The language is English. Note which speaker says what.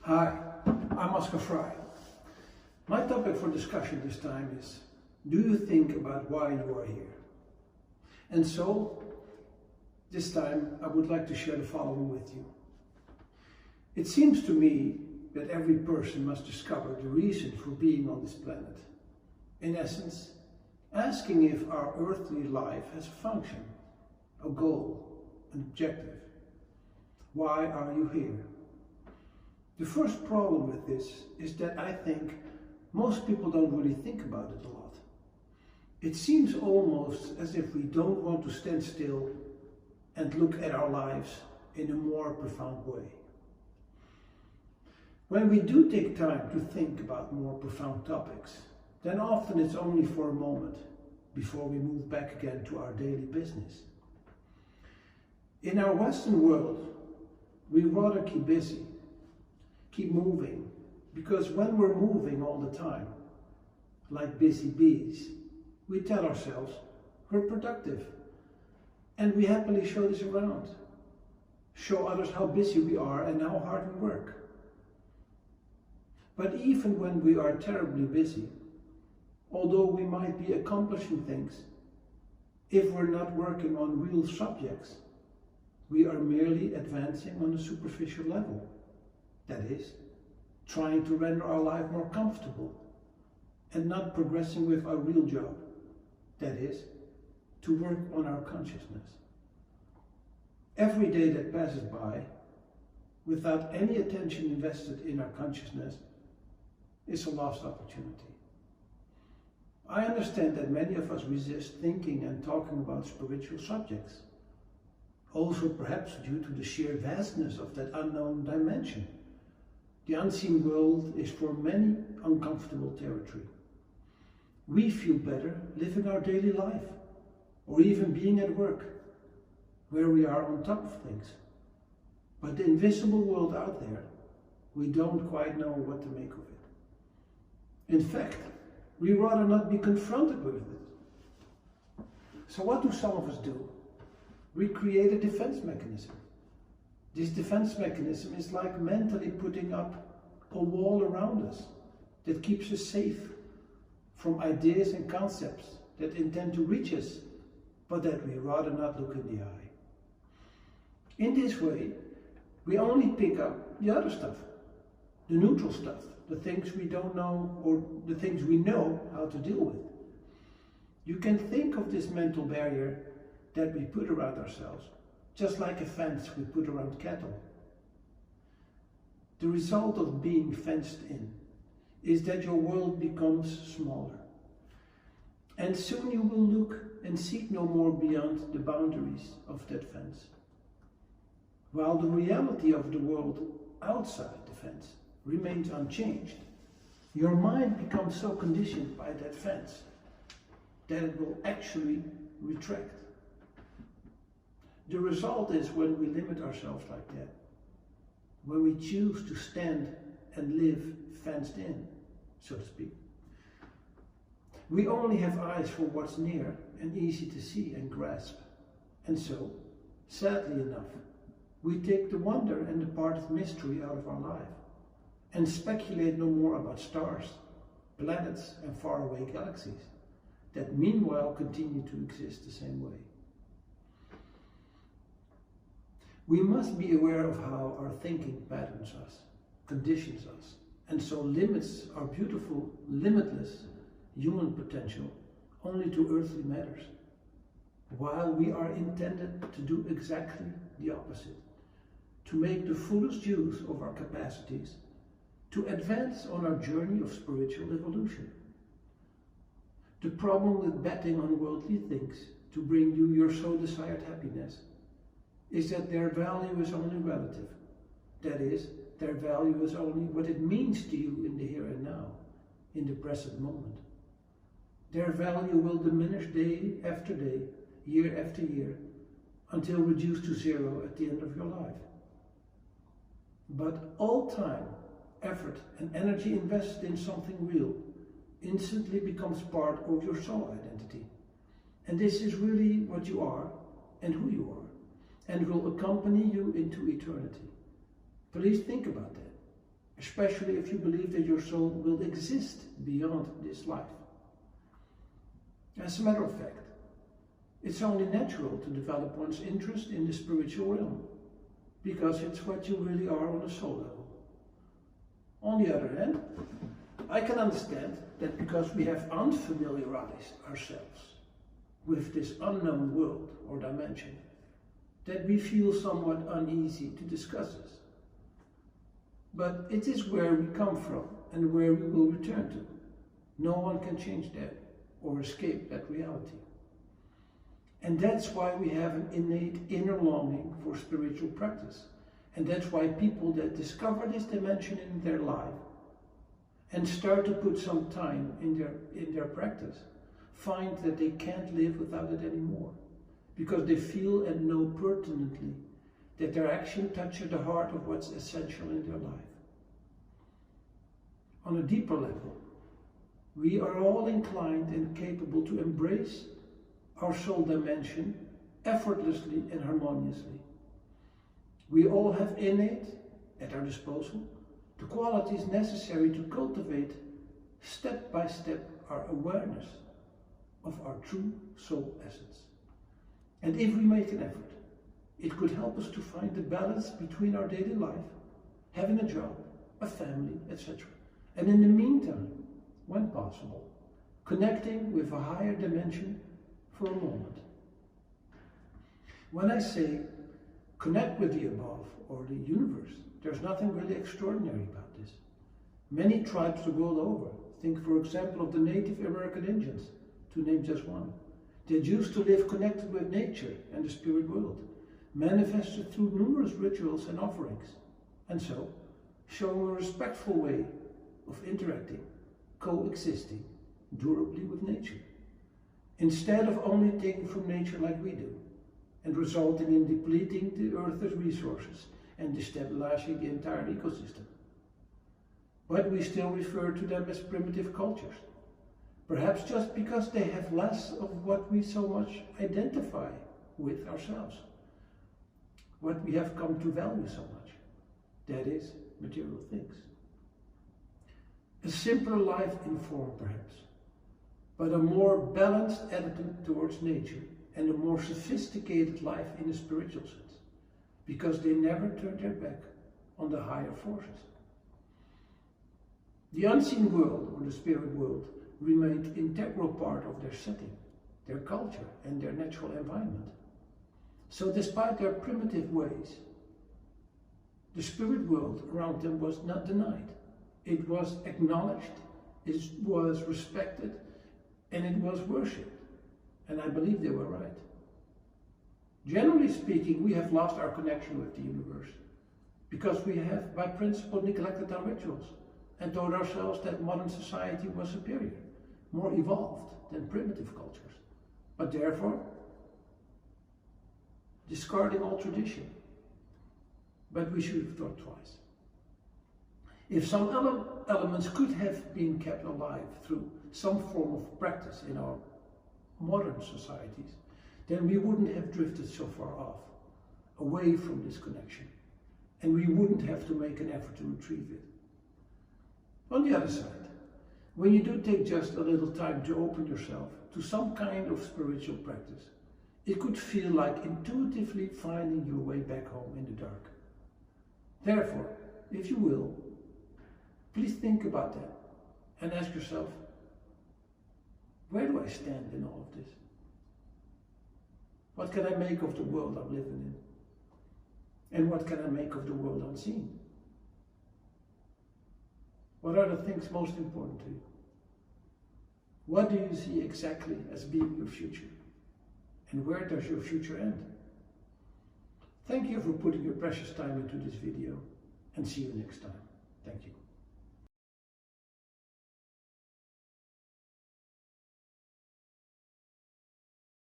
Speaker 1: Hi, I'm Oscar Fry. My topic for discussion this time is, do you think about why you are here? And so, this time I would like to share the following with you. It seems to me that every person must discover the reason for being on this planet. In essence, asking if our earthly life has a function, a goal, an objective. Why are you here? The first problem with this is that I think most people don't really think about it a lot. It seems almost as if we don't want to stand still and look at our lives in a more profound way. When we do take time to think about more profound topics, then often it's only for a moment before we move back again to our daily business. In our Western world, we rather keep busy, keep moving, because when we're moving all the time, like busy bees, we tell ourselves we're productive, and we happily show this around, show others how busy we are and how hard we work. But even when we are terribly busy, although we might be accomplishing things, if we're not working on real subjects, we are merely advancing on a superficial level. That is, trying to render our life more comfortable and not progressing with our real job. That is, to work on our consciousness. Every day that passes by, without any attention invested in our consciousness, is a lost opportunity. I understand that many of us resist thinking and talking about spiritual subjects. Also perhaps due to the sheer vastness of that unknown dimension. The unseen world is for many uncomfortable territory. We feel better living our daily life, or even being at work, where we are on top of things. But the invisible world out there, we don't quite know what to make of it. In fact, we rather not be confronted with it. So what do some of us do? We create a defense mechanism. This defense mechanism is like mentally putting up a wall around us that keeps us safe from ideas and concepts that intend to reach us, but that we rather not look in the eye. In this way, we only pick up the other stuff, the neutral stuff, the things we don't know or the things we know how to deal with. You can think of this mental barrier that we put around ourselves, just like a fence we put around cattle. The result of being fenced in is that your world becomes smaller. And soon you will look and seek no more beyond the boundaries of that fence. While the reality of the world outside the fence remains unchanged, your mind becomes so conditioned by that fence that it will actually retract. The result is when we limit ourselves like that, when we choose to stand and live fenced in, so to speak. We only have eyes for what's near and easy to see and grasp. And so, sadly enough, we take the wonder and the part of mystery out of our life and speculate no more about stars, planets and faraway galaxies that meanwhile continue to exist the same way. We must be aware of how our thinking patterns us, conditions us, and so limits our beautiful, limitless human potential only to earthly matters, while we are intended to do exactly the opposite, to make the fullest use of our capacities, to advance on our journey of spiritual evolution. The problem with betting on worldly things to bring you your so desired happiness is that their value is only relative. That is, their value is only what it means to you in the here and now, in the present moment. Their value will diminish day after day, year after year, until reduced to zero at the end of your life. But all time, effort and energy invested in something real instantly becomes part of your soul identity. And this is really what you are and who you are, and will accompany you into eternity. Please think about that. especially if you believe that your soul will exist beyond this life. As a matter of fact, it's only natural to develop one's interest in the spiritual realm, because it's what you really are on a soul level. On the other hand, I can understand that because we have unfamiliarized ourselves with this unknown world or dimension, that we feel somewhat uneasy to discuss this. But it is where we come from and where we will return to. No one can change that or escape that reality. And that's why we have an innate inner longing for spiritual practice. And that's why people that discover this dimension in their life and start to put some time in their practice find that they can't live without it anymore, because they feel and know pertinently that their action touches the heart of what's essential in their life. On a deeper level, we are all inclined and capable to embrace our soul dimension effortlessly and harmoniously. We all have innate, at our disposal, the qualities necessary to cultivate step by step our awareness of our true soul essence. And if we make an effort, it could help us to find the balance between our daily life, having a job, a family, etc. And in the meantime, when possible, connecting with a higher dimension for a moment. When I say connect with the above or the universe, there's nothing really extraordinary about this. Many tribes the world over, think for example of the Native American Indians, to name just one, that used to live connected with nature and the spirit world, manifested through numerous rituals and offerings, and so showing a respectful way of interacting, coexisting durably with nature, instead of only taking from nature like we do, and resulting in depleting the Earth's resources and destabilizing the entire ecosystem. But we still refer to them as primitive cultures, perhaps just because they have less of what we so much identify with ourselves, what we have come to value so much, that is, material things. A simpler life in form, perhaps, but a more balanced attitude towards nature and a more sophisticated life in a spiritual sense, because they never turned their back on the higher forces. The unseen world, or the spirit world, remained an integral part of their setting, their culture, and their natural environment. So despite their primitive ways, the spirit world around them was not denied. It was acknowledged, it was respected, and it was worshipped. And I believe they were right. Generally speaking, we have lost our connection with the universe because we have, by principle, neglected our rituals and told ourselves that modern society was superior, more evolved than primitive cultures, but therefore discarding all tradition. But we should have thought twice. If some elements could have been kept alive through some form of practice in our modern societies, then we wouldn't have drifted so far off, away from this connection, and we wouldn't have to make an effort to retrieve it. On the other side, when you do take just a little time to open yourself to some kind of spiritual practice, it could feel like intuitively finding your way back home in the dark. Therefore, if you will, please think about that and ask yourself, where do I stand in all of this? What can I make of the world I'm living in? And what can I make of the world unseen? What are the things most important to you? What do you see exactly as being your future? And where does your future end? Thank you for putting your precious time into this video, and see you next time. Thank you.